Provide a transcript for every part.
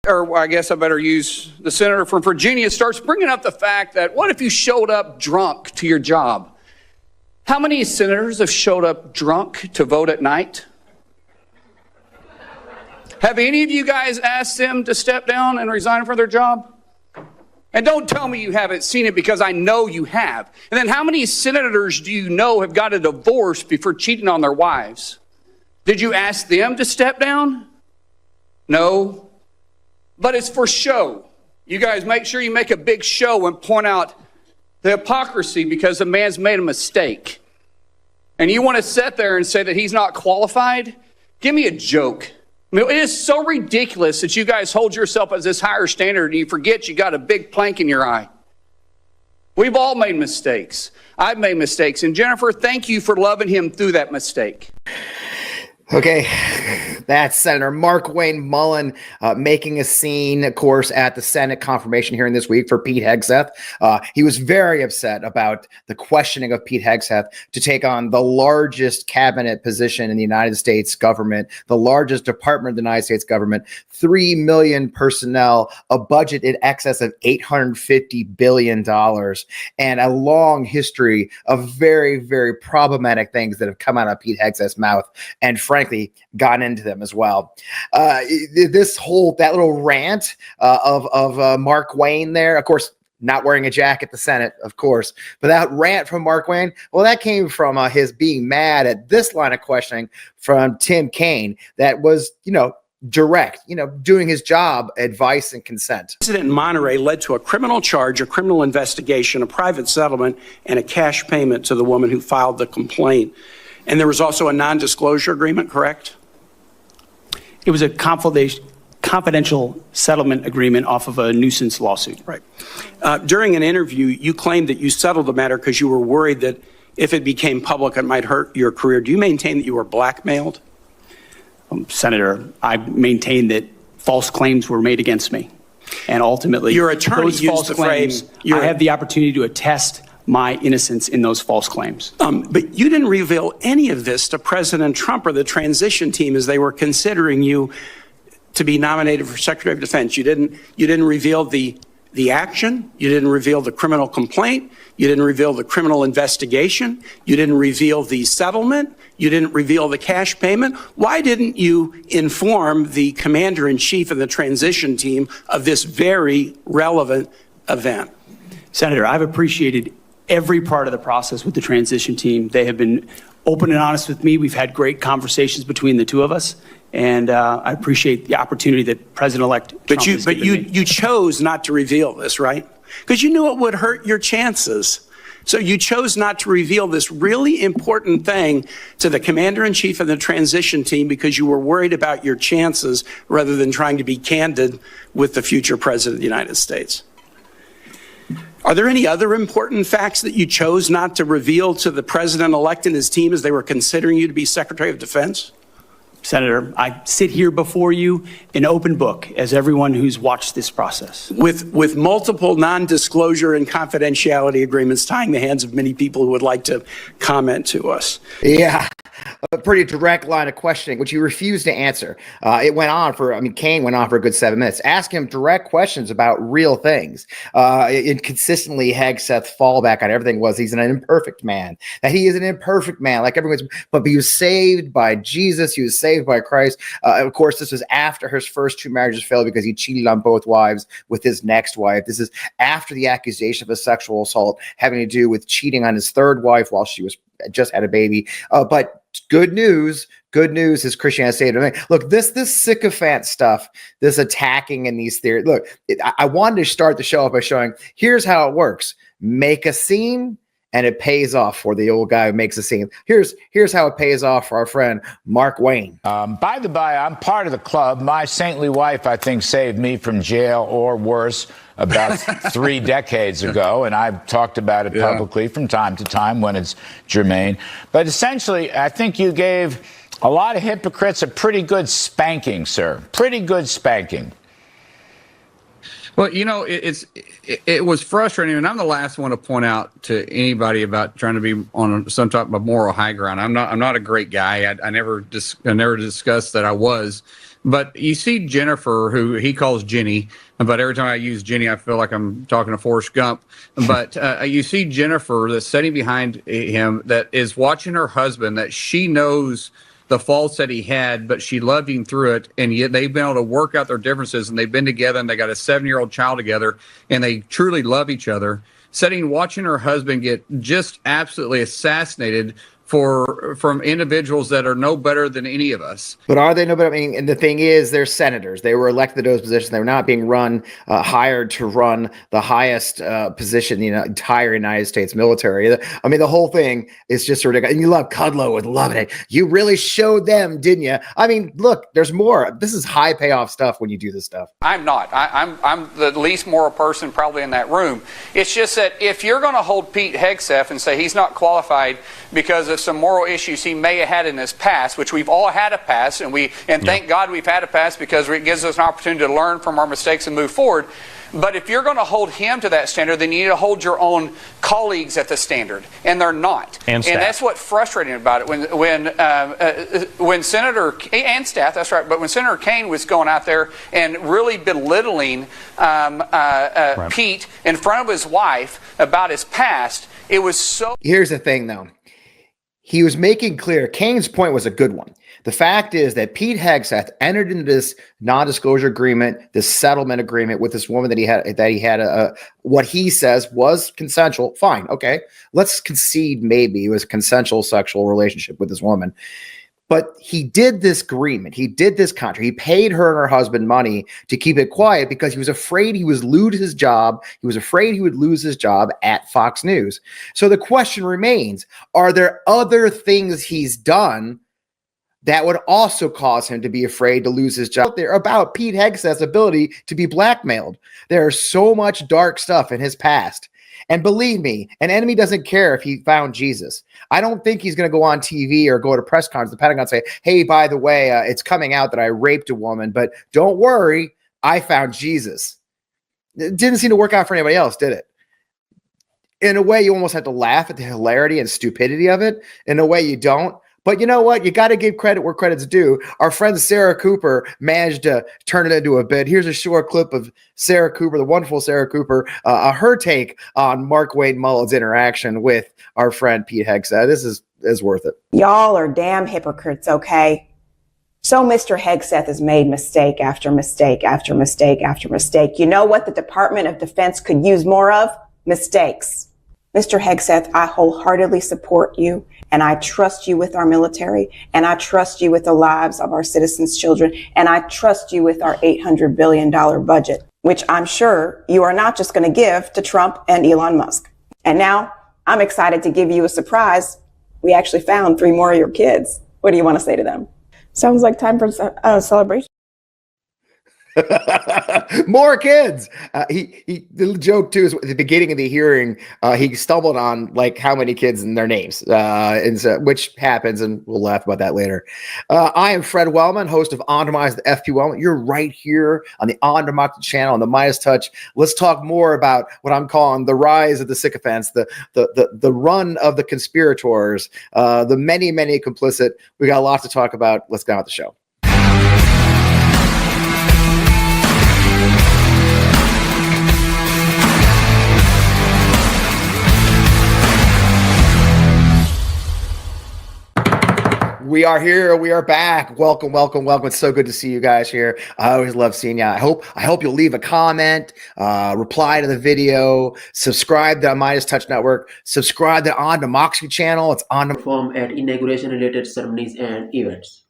or I guess I better use the senator from Virginia, starts bringing up the fact that what if you showed up drunk to your job? How many senators have showed up drunk to vote at night? Have any of you guys asked them to step down and resign from their job? And don't tell me you haven't seen it, because I know you have. And then how many senators do you know have got a divorce before cheating on their wives? Did you ask them to step down? No. But it's for show. You guys make sure you make a big show and point out the hypocrisy because the man's made a mistake. And you want to sit there and say that he's not qualified? Give me a joke. I mean, it is so ridiculous that you guys hold yourself as this higher standard and you forget you got a big plank in your eye. We've all made mistakes. I've made mistakes. And Jennifer, thank you for loving him through that mistake. Okay, that's Senator Mark Wayne Mullen making a scene, of course, at the Senate confirmation hearing this week for Pete Hegseth. He was very upset about the questioning of Pete Hegseth to take on the largest cabinet position in the United States government, the largest department of the United States government, 3 million personnel, a budget in excess of $850 billion, and a long history of very, very problematic things that have come out of Pete Hegseth's mouth, and frankly, gotten into them as well. That little rant of Mark Wayne there, of course, not wearing a jacket at the Senate, of course, but that rant from Mark Wayne, well, that came from his being mad at this line of questioning from Tim Kaine that was, direct, doing his job, advice and consent. The incident in Monterey led to a criminal charge, a criminal investigation, a private settlement, and a cash payment to the woman who filed the complaint. And there was also a non-disclosure agreement, correct? It was a confidential settlement agreement off of a nuisance lawsuit. Right. During an interview, you claimed that you settled the matter because you were worried that if it became public, it might hurt your career. Do you maintain that you were blackmailed? Senator, I maintain that false claims were made against me. And ultimately, your attorney those used false the claims, frame, I have the opportunity to attest my innocence in those false claims. But you didn't reveal any of this to President Trump or the transition team as they were considering you to be nominated for Secretary of Defense. You didn't reveal the action. You didn't reveal the criminal complaint. You didn't reveal the criminal investigation. You didn't reveal the settlement. You didn't reveal the cash payment. Why didn't you inform the commander-in-chief and the transition team of this very relevant event? Senator, I've appreciated every part of the process with the transition team. They have been open and honest with me. We've had great conversations between the two of us, and I appreciate the opportunity that President-elect Trump has given me. You chose not to reveal this, right? Because you knew it would hurt your chances. So you chose not to reveal this really important thing to the commander-in-chief and the transition team because you were worried about your chances rather than trying to be candid with the future president of the United States. Are there any other important facts that you chose not to reveal to the president-elect and his team as they were considering you to be Secretary of Defense? Senator, I sit here before you an open book, as everyone who's watched this process. With multiple non-disclosure and confidentiality agreements tying the hands of many people who would like to comment to us. Yeah, a pretty direct line of questioning, which he refused to answer. It went on Kaine went on for a good 7 minutes. Ask him direct questions about real things. And consistently, Hegseth's fallback on everything was he's an imperfect man, that he is an imperfect man, like everyone's, but he was saved by Jesus. He was saved by Christ. Of course, this was after his first 2 marriages failed because he cheated on both wives with his next wife. This is after the accusation of a sexual assault having to do with cheating on his third wife while she was just had a baby. But good news, as Christianity stated. Look, this sycophant stuff, this attacking and these theories. Look, I wanted to start the show off by showing here's how it works. Make a scene, and it pays off for the old guy who makes a scene. Here's how it pays off for our friend Mark Wayne. By the by, I'm part of the club. My saintly wife, I think, saved me from jail or worse about 3 decades ago, and I've talked about it publicly from time to time when it's germane. But essentially, I think you gave a lot of hypocrites a pretty good spanking, sir. Pretty good spanking. Well, it was frustrating, and I'm the last one to point out to anybody about trying to be on some type of moral high ground. I'm not a great guy. I never discussed that I was. But you see Jennifer, who he calls Jenny, but every time I use Jenny, I feel like I'm talking to Forrest Gump. But you see Jennifer that's sitting behind him that is watching her husband, that she knows the faults that he had, but she loved him through it. And yet they've been able to work out their differences, and they've been together, and they got a 7-year-old child together, and they truly love each other. Sitting, watching her husband get just absolutely assassinated from individuals that are no better than any of us. But are they no better? I mean, and the thing is, they're senators. They were elected to those positions. They're not being hired to run the highest position in the entire United States military. I mean, the whole thing is just ridiculous. And you love Kudlow with loving it. You really showed them, didn't you? I mean, look, there's more. This is high payoff stuff when you do this stuff. I'm not. I'm the least moral person probably in that room. It's just that if you're going to hold Pete Hegseth and say he's not qualified because of some moral issues he may have had in his past, which we've all had a past, and thank God we've had a past, because it gives us an opportunity to learn from our mistakes and move forward. But if you're going to hold him to that standard, then you need to hold your own colleagues at the standard, and they're not. And that's what's frustrating about it. When Senator and staff, that's right. But when Senator Kaine was going out there and really belittling Pete in front of his wife about his past, it was so. Here's the thing, though. He was making clear, Kaine's point was a good one. The fact is that Pete Hegseth entered into this non-disclosure agreement, this settlement agreement with this woman that he had what he says was consensual. Fine. Okay. Let's concede maybe it was a consensual sexual relationship with this woman. But he did this agreement. He did this contract. He paid her and her husband money to keep it quiet because he was afraid he would lose his job. He was afraid he would lose his job at Fox News. So the question remains, are there other things he's done that would also cause him to be afraid to lose his job? There about Pete Hegseth's ability to be blackmailed. There's so much dark stuff in his past. And believe me, an enemy doesn't care if he found Jesus. I don't think he's going to go on TV or go to press conference, the Pentagon, and say, hey, by the way, it's coming out that I raped a woman, but don't worry, I found Jesus. It didn't seem to work out for anybody else, did it? In a way, you almost have to laugh at the hilarity and stupidity of it. In a way, you don't. But you know what? You got to give credit where credit's due. Our friend Sarah Cooper managed to turn it into a bit. Here's a short clip of Sarah Cooper, the wonderful Sarah Cooper, her take on Mark Wayne Mullen's interaction with our friend Pete Hegseth. This is worth it. Y'all are damn hypocrites, okay? So Mr. Hegseth has made mistake after mistake after mistake after mistake. You know what the Department of Defense could use more of? Mistakes. Mr. Hegseth, I wholeheartedly support you, and I trust you with our military, and I trust you with the lives of our citizens' children, and I trust you with our $800 billion budget, which I'm sure you are not just going to give to Trump and Elon Musk. And now I'm excited to give you a surprise. We actually found 3 more of your kids. What do you want to say to them? Sounds like time for a celebration. More kids. The joke too is at the beginning of the hearing, he stumbled on like how many kids and their names, and so, which happens, and we'll laugh about that later. I am Fred Wellman, host of On Democracy, the FP Wellman. You're right here on the On Democracy channel on the Midas Touch. Let's talk more about what I'm calling the rise of the sycophants, the run of the conspirators, the many complicit. We got a lot to talk about. Let's get on with the show. We are here. We are back. Welcome. It's so good to see you guys here. I always love seeing you. I hope you'll leave a comment, reply to the video, subscribe to the Midas Touch Network, subscribe to On Democracy channel. It's on perform at inauguration related ceremonies and events.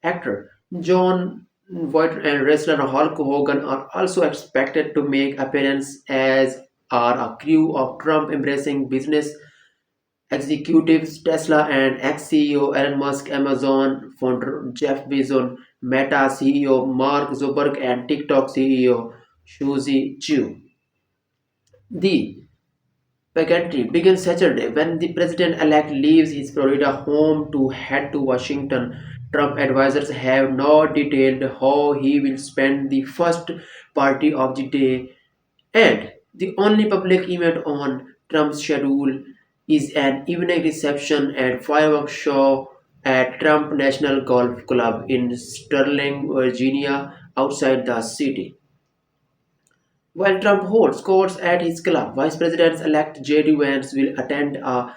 Actor John Voight and wrestler Hulk Hogan are also expected to make appearance, as are a crew of Trump embracing business executives Tesla and ex-CEO Elon Musk, Amazon founder Jeff Bezos, Meta CEO Mark Zuckerberg, and TikTok CEO Suzy Chu. The pageantry begins Saturday when the president-elect leaves his Florida home to head to Washington. Trump advisors have not detailed how he will spend the first party of the day, and the only public event on Trump's schedule is an evening reception and fireworks show at Trump National Golf Club in Sterling, Virginia, outside the city. While Trump holds courts at his club, Vice President elect J.D. Vance will attend a